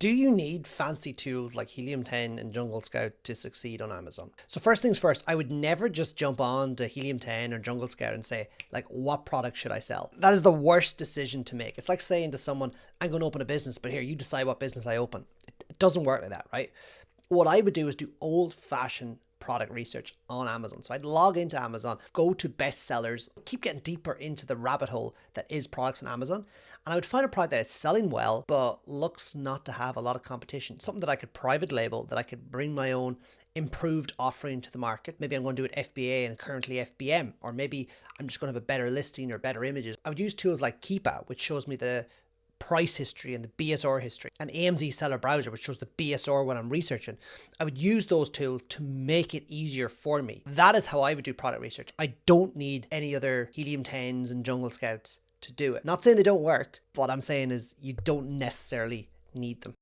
Do you need fancy tools like Helium 10 and Jungle Scout to succeed on Amazon? So first things first, I would never just jump on to Helium 10 or Jungle Scout and say, like, what product should I sell? That is the worst decision to make. It's like saying to someone, I'm going to open a business, but here, you decide what business I open. It doesn't work like that, right? What I would do is do old-fashioned product research on Amazon. So I'd log into Amazon, go to bestsellers, keep getting deeper into the rabbit hole that is products on Amazon. And I would find a product that is selling well, but looks not to have a lot of competition. Something that I could private label, that I could bring my own improved offering to the market. Maybe I'm going to do it FBA and currently FBM, or maybe I'm just going to have a better listing or better images. I would use tools like Keepa, which shows me the price history and the BSR history, and AMZ Seller Browser, which shows the BSR when I'm researching. I would use those tools to make it easier for me. That is how I would do product research. I don't need any other Helium 10s and Jungle Scouts to do it. Not saying they don't work, but what I'm saying is you don't necessarily need them.